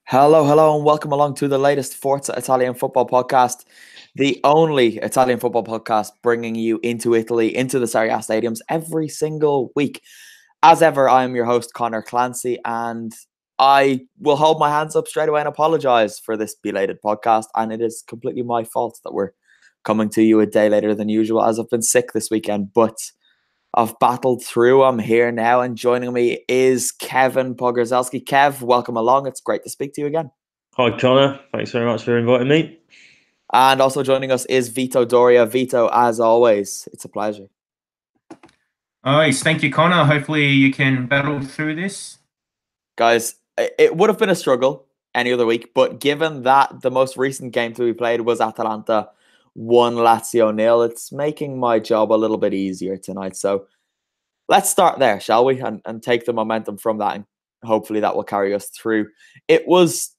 Hello, and welcome along to the latest Forza Italian Football Podcast, the only Italian football podcast bringing you into Italy, into the Serie A stadiums every single week. As ever, I am your host, Conor Clancy, and I will hold my hands up straight away and apologise for this belated podcast, and it is completely my fault that we're coming to you a day later than usual, as I've been sick this weekend, but I've battled through. I'm here now, and joining me is Kevin Pogorzelski. Kev, welcome along. It's great to speak to you again. Hi, Connor. Thanks very much for inviting me. And also joining us is Vito Doria. Vito, as always, it's a pleasure. Yes, thank you, Connor. Hopefully you can battle through this. Guys, it would have been a struggle any other week, but given that the most recent game that we played was Atalanta 1 Lazio 0, it's making my job a little bit easier tonight. So let's start there, shall we? And take the momentum from that, and hopefully that will carry us through. It was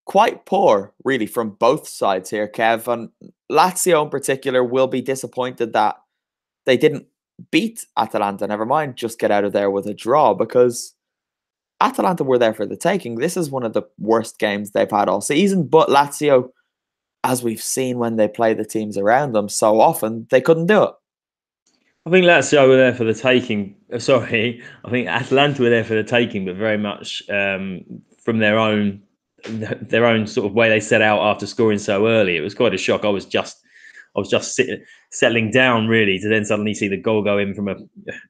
quite poor, really, from both sides here, Kev. And Lazio in particular will be disappointed that they didn't beat Atalanta, never mind just get out of there with a draw, because Atalanta were there for the taking. This is one of the worst games they've had all season, but Lazio, as we've seen when they play the teams around them so often, they couldn't do it. I think Lazio were there for the taking. I think Atalanta were there for the taking, but very much from their own sort of way they set out after scoring so early. It was quite a shock. I was just settling down really to then suddenly see the goal go in from a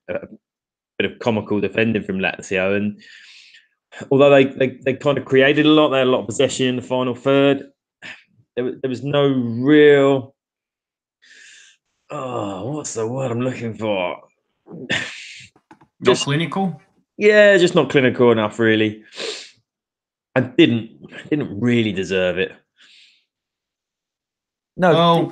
bit of comical defending from Lazio. And although they kind of created a lot, they had a lot of possession in the final third. There was no real. Oh, what's the word I'm looking for? Not clinical? Yeah, just not clinical enough, really. I didn't really deserve it. No.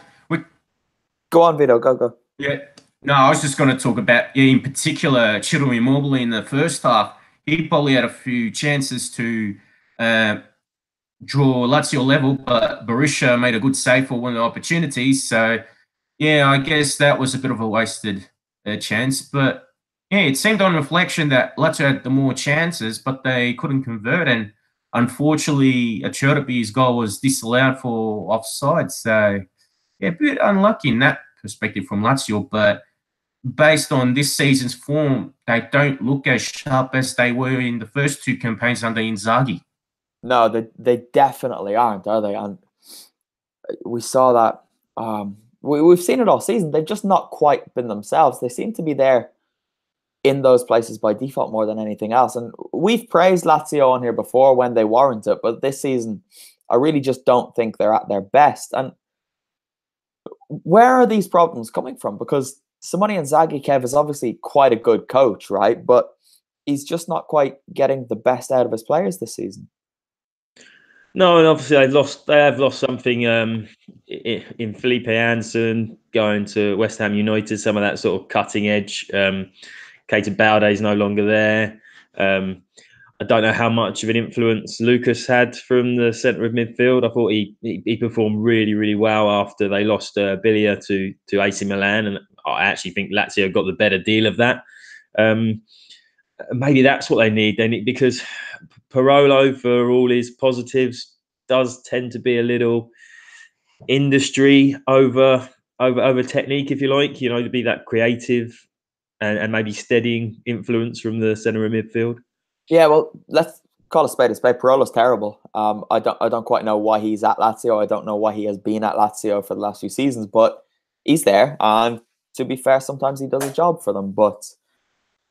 Go on, Vito. Go. Yeah. No, I was just going to talk about, in particular, Ciro Immobile in the first half. He probably had a few chances to draw Lazio level, but Berisha made a good save for one of the opportunities. So, yeah, I guess that was a bit of a wasted chance. But, yeah, it seemed on reflection that Lazio had the more chances, but they couldn't convert. And unfortunately, Acerbi's goal was disallowed for offside. So, yeah, a bit unlucky in that perspective from Lazio. But based on this season's form, they don't look as sharp as they were in the first two campaigns under Inzaghi. No, they definitely aren't, are they? And we saw that. We've seen it all season. They've just not quite been themselves. They seem to be there in those places by default more than anything else. And we've praised Lazio on here before when they warrant it, but this season, I really just don't think they're at their best. And where are these problems coming from? Because Simone Inzaghi, Kev, is obviously quite a good coach, right? But he's just not quite getting the best out of his players this season. No, and obviously they have lost something in Felipe Anderson going to West Ham United, some of that sort of cutting edge. Keita Balde is no longer there. I don't know how much of an influence Lucas had from the centre of midfield. I thought he performed really, really well after they lost Bilia to AC Milan, and I actually think Lazio got the better deal of that. Maybe that's what they need. They need, because Parolo, for all his positives, does tend to be a little industry over technique, if you like. You know, to be that creative and maybe steadying influence from the centre of midfield. Yeah, well, let's call a spade a spade. Parolo's terrible. I don't quite know why he's at Lazio. I don't know why he has been at Lazio for the last few seasons, but he's there. And to be fair, sometimes he does a job for them. But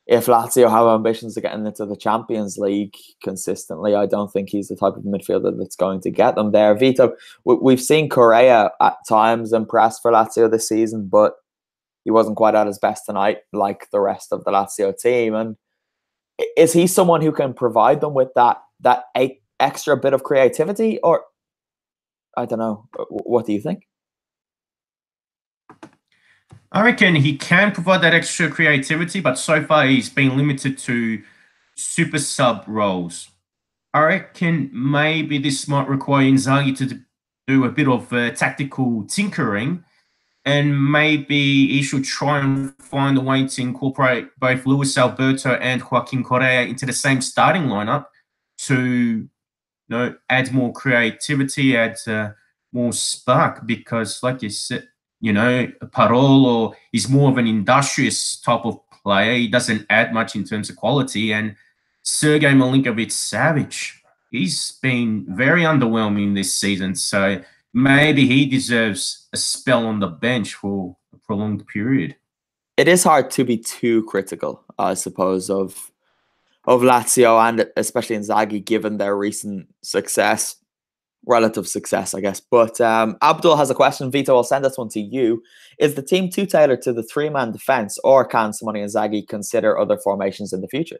if Lazio have ambitions of getting into the Champions League consistently, I don't think he's the type of midfielder that's going to get them there. Vito, we've seen Correa at times impress for Lazio this season, but he wasn't quite at his best tonight, like the rest of the Lazio team. And is he someone who can provide them with that extra bit of creativity? Or, I don't know, what do you think? I reckon he can provide that extra creativity, but so far he's been limited to super sub roles. I reckon maybe this might require Inzaghi to do a bit of tactical tinkering, and maybe he should try and find a way to incorporate both Luis Alberto and Joaquin Correa into the same starting lineup to adds more creativity, adds more spark, because like you said, Parolo is more of an industrious type of player. He doesn't add much in terms of quality. And Sergei Milinkovic-Savic, he's been very underwhelming this season. So maybe he deserves a spell on the bench for a prolonged period. It is hard to be too critical, I suppose, of Lazio and especially Inzaghi, given their recent success. Relative success, I guess. But Abdul has a question. Vito, I'll send this one to you. Is the team too tailored to the three-man defence, or can Simone Inzaghi consider other formations in the future?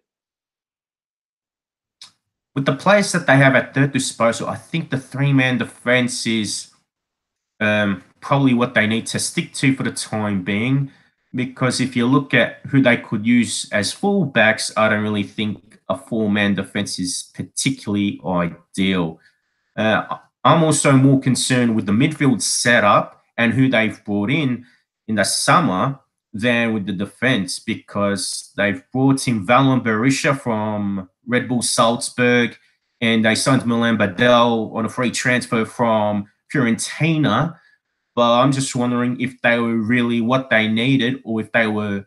With the players that they have at their disposal, I think the three-man defence is probably what they need to stick to for the time being. Because if you look at who they could use as fullbacks, I don't really think a four-man defence is particularly ideal. I'm also more concerned with the midfield setup and who they've brought in the summer than with the defense, because they've brought in Valon Berisha from Red Bull Salzburg, and they signed Milan Badel on a free transfer from Fiorentina. But I'm just wondering if they were really what they needed, or if they were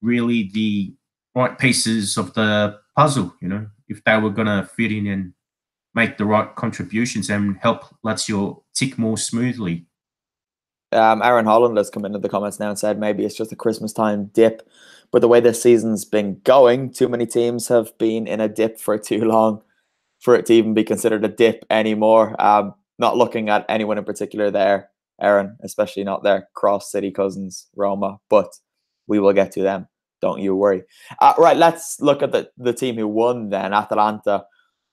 really the right pieces of the puzzle, if they were going to fit in and make the right contributions and help Lazio tick more smoothly. Aaron Holland has come into the comments now and said maybe it's just a Christmas time dip, but the way this season's been going, too many teams have been in a dip for too long for it to even be considered a dip anymore. Not looking at anyone in particular there, Aaron, especially not their cross-city cousins, Roma, but we will get to them. Don't you worry. Right, let's look at the team who won then, Atalanta,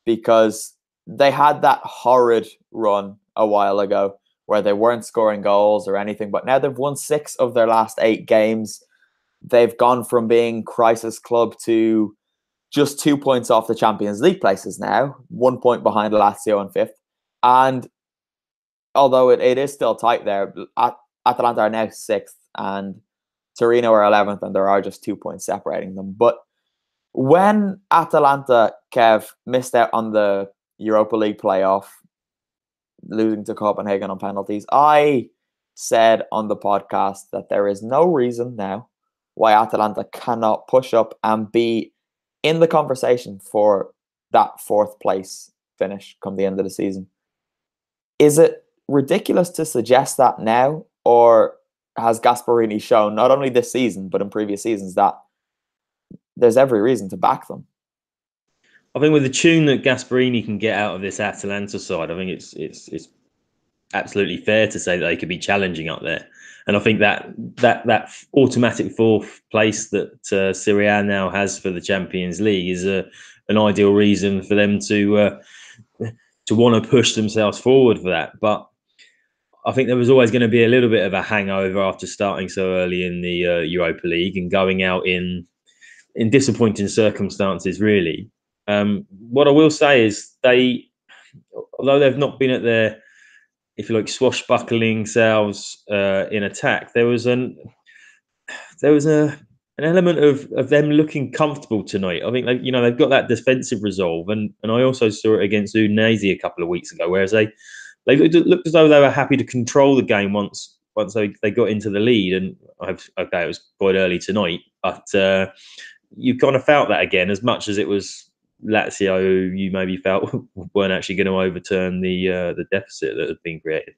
because they had that horrid run a while ago where they weren't scoring goals or anything, but now they've won 6 of their last 8 games. They've gone from being crisis club to just 2 points off the Champions League places now, 1 point behind Lazio in 5th. And although it is still tight there, Atalanta are now 6th and Torino are 11th, and there are just 2 points separating them. But when Atalanta, Kev, missed out on the Europa League playoff, losing to Copenhagen on penalties, I said on the podcast that there is no reason now why Atalanta cannot push up and be in the conversation for that 4th place finish come the end of the season. Is it ridiculous to suggest that now, or has Gasperini shown, not only this season but in previous seasons, that there's every reason to back them? I think with the tune that Gasperini can get out of this Atalanta side, I think it's absolutely fair to say that they could be challenging up there. And I think that automatic 4th place that Serie A now has for the Champions League is an ideal reason for them to want to push themselves forward for that. But I think there was always going to be a little bit of a hangover after starting so early in the Europa League and going out in disappointing circumstances, really. What I will say is although they've not been at their, if you like, swashbuckling selves in attack, there was an element of them looking comfortable tonight. I think they've got that defensive resolve, and I also saw it against Udinese a couple of weeks ago, whereas they looked as though they were happy to control the game once they got into the lead. And it was quite early tonight, but you kind of felt that again, as much as it was Lazio, who you maybe felt weren't actually going to overturn the deficit that had been created.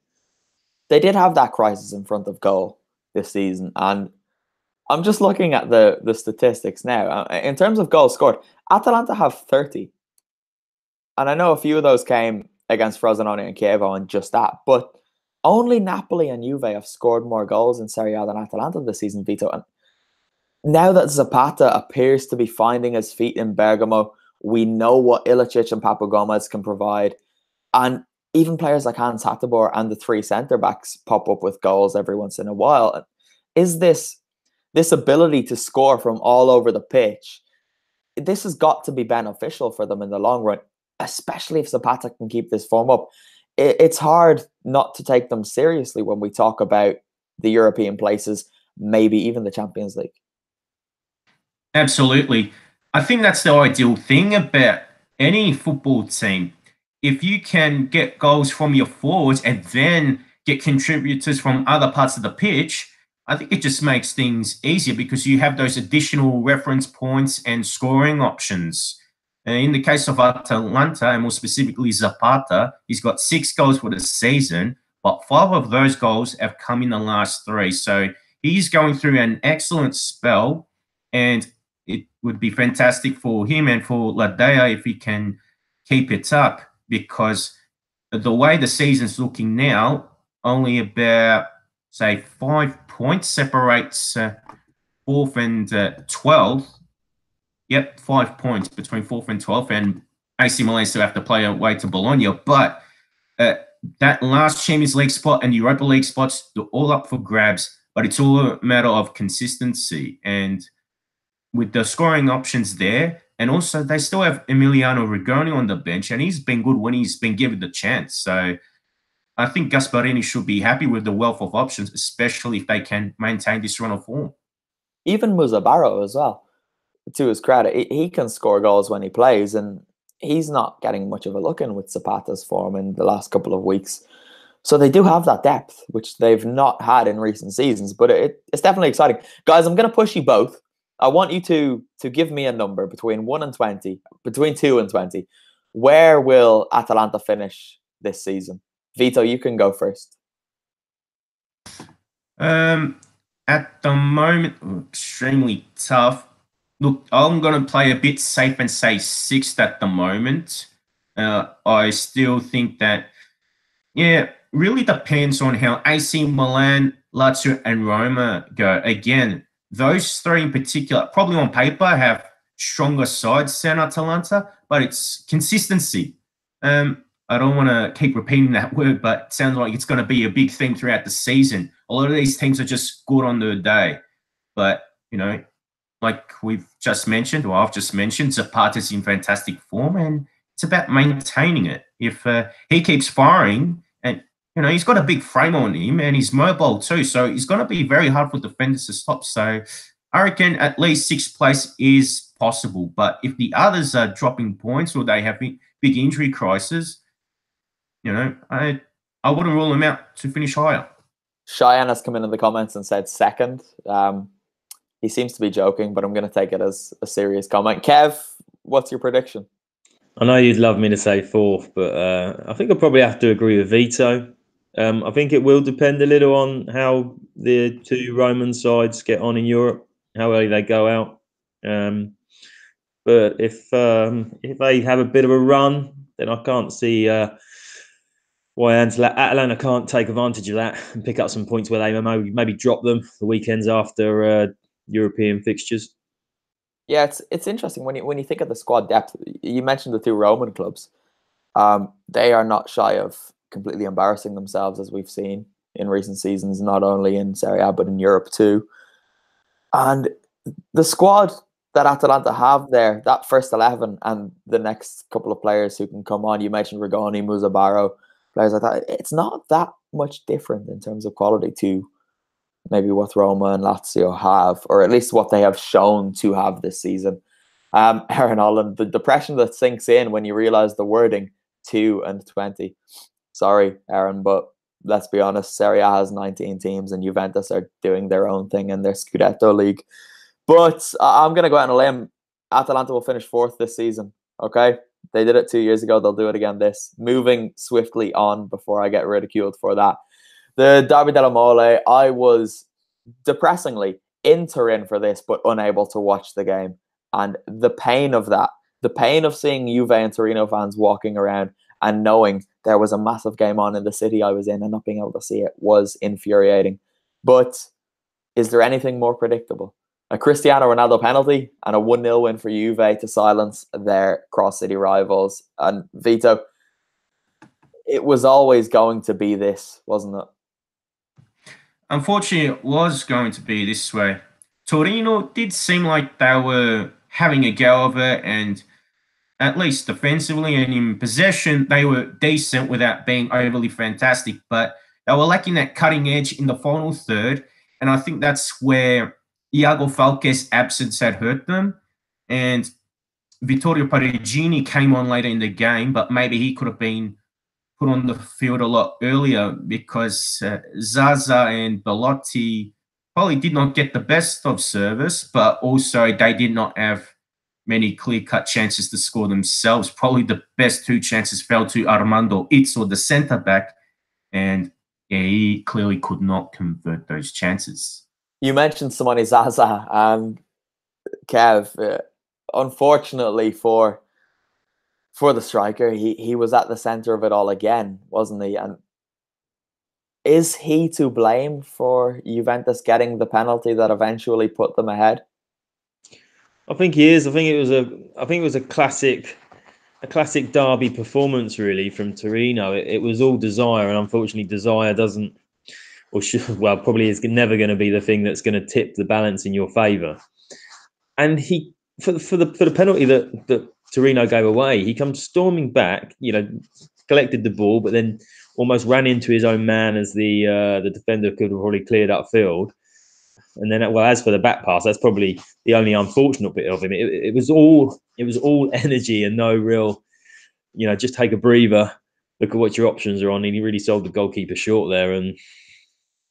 They did have that crisis in front of goal this season, and I'm just looking at the statistics now. In terms of goals scored, Atalanta have 30, and I know a few of those came against Frosinone and Chievo and just that, but only Napoli and Juve have scored more goals in Serie A than Atalanta this season, Vito. And now that Zapata appears to be finding his feet in Bergamo, we know what Ilicic and Papu Gomez can provide. And even players like Hans Hateboer and the 3 centre-backs pop up with goals every once in a while. Is this ability to score from all over the pitch, this has got to be beneficial for them in the long run, especially if Zapata can keep this form up. It's hard not to take them seriously when we talk about the European places, maybe even the Champions League. Absolutely. I think that's the ideal thing about any football team. if you can get goals from your forwards and then get contributors from other parts of the pitch, I think it just makes things easier because you have those additional reference points and scoring options. In the case of Atalanta, and more specifically Zapata, he's got 6 goals for the season, but 5 of those goals have come in the last 3. So he's going through an excellent spell, and it would be fantastic for him and for Ladea if he can keep it up, because the way the season's looking now, only about, say, 5 points separates 4th and 12th. Yep, 5 points between 4th and 12th, and AC Milan still have to play away to Bologna. But that last Champions League spot and Europa League spots, they're all up for grabs, but it's all a matter of consistency. And with the scoring options there, and also they still have Emiliano Rigoni on the bench, and he's been good when he's been given the chance. So I think Gasparini should be happy with the wealth of options, especially if they can maintain this run of form. Even Muzabarro as well, to his credit, he can score goals when he plays, and he's not getting much of a look in with Zapata's form in the last couple of weeks. So they do have that depth, which they've not had in recent seasons, but it's definitely exciting. Guys, I'm going to push you both. I want you to give me a number between 1 and 20, between 2 and 20. Where will Atalanta finish this season? Vito, you can go first. At the moment, extremely tough. Look, I'm going to play a bit safe and say 6th at the moment. I still think that, really depends on how AC Milan, Lazio, and Roma go. Again, those 3 in particular, probably on paper, have stronger sides than Atalanta, but it's consistency. I don't want to keep repeating that word, but it sounds like it's going to be a big theme throughout the season. A lot of these teams are just good on the day. But, like we've just mentioned, or I've just mentioned, Zapata's in fantastic form, and it's about maintaining it. If he keeps firing, and, he's got a big frame on him, and he's mobile too, so he's going to be very hard for defenders to stop. So I reckon at least 6th place is possible. But if the others are dropping points or they have big injury crises, I wouldn't rule them out to finish higher. Cheyenne has come in the comments and said 2nd. He seems to be joking, but I'm going to take it as a serious comment. Kev, what's your prediction? I know you'd love me to say 4th, but I think I'll probably have to agree with Vito. I think it will depend a little on how the 2 Roman sides get on in Europe, how early they go out. But if they have a bit of a run, then I can't see why Atalanta can't take advantage of that and pick up some points where they maybe drop them the weekends after European fixtures. Yeah, it's interesting when you think of the squad depth. You mentioned the 2 Roman clubs. They are not shy of completely embarrassing themselves, as we've seen in recent seasons, not only in Serie A but in Europe too. And the squad that Atalanta have there, that first 11 and the next couple of players who can come on, you mentioned Rigoni, Muzabarro, players like that, it's not that much different in terms of quality to maybe what Roma and Lazio have, or at least what they have shown to have this season. Aaron Holland, the depression that sinks in when you realize the wording 2 and 20. Sorry, Aaron, but let's be honest, Serie A has 19 teams and Juventus are doing their own thing in their Scudetto league. But I'm going to go out on a limb. Atalanta will finish 4th this season, okay? They did it 2 years ago. They'll do it again this. Moving swiftly on before I get ridiculed for that. The Derby della Mole, I was depressingly in for this, but unable to watch the game. And the pain of that, the pain of seeing Juve and Torino fans walking around and knowing there was a massive game on in the city I was in and not being able to see it was infuriating. But is there anything more predictable? A Cristiano Ronaldo penalty and a 1-0 win for Juve to silence their cross-city rivals. And Vito, it was always going to be this, wasn't it? Unfortunately, it was going to be this way. Torino did seem like they were having a go of it, and at least defensively and in possession, they were decent without being overly fantastic, but they were lacking that cutting edge in the final third, and I think that's where Iago Falque's absence had hurt them. And Vittorio Parigini came on later in the game, but maybe he could have been put on the field a lot earlier because Zaza and Belotti probably did not get the best of service, but also they did not have many clear-cut chances to score themselves. Probably the best two chances fell to Armando Izzo, the centre-back, and he clearly could not convert those chances. You mentioned Simone Zaza, and Kev, unfortunately for the striker, he was at the centre of it all again, wasn't he? And is he to blame for Juventus getting the penalty that eventually put them ahead? I think he is. I think it was a classic derby performance, really, from Torino. It was all desire, and unfortunately, desire doesn't, or should, well, probably is never going to be the thing that's going to tip the balance in your favour. And he, for the penalty that Torino gave away, he comes storming back, collected the ball, but then almost ran into his own man as the defender could have probably cleared upfield. And then, well, as for the back pass, that's probably the only unfortunate bit of him. It was all energy and no real, just take a breather, look at what your options are on. And he really sold the goalkeeper short there and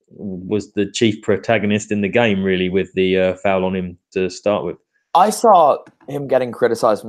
was the chief protagonist in the game, really, with the foul on him to start with. I saw him getting criticised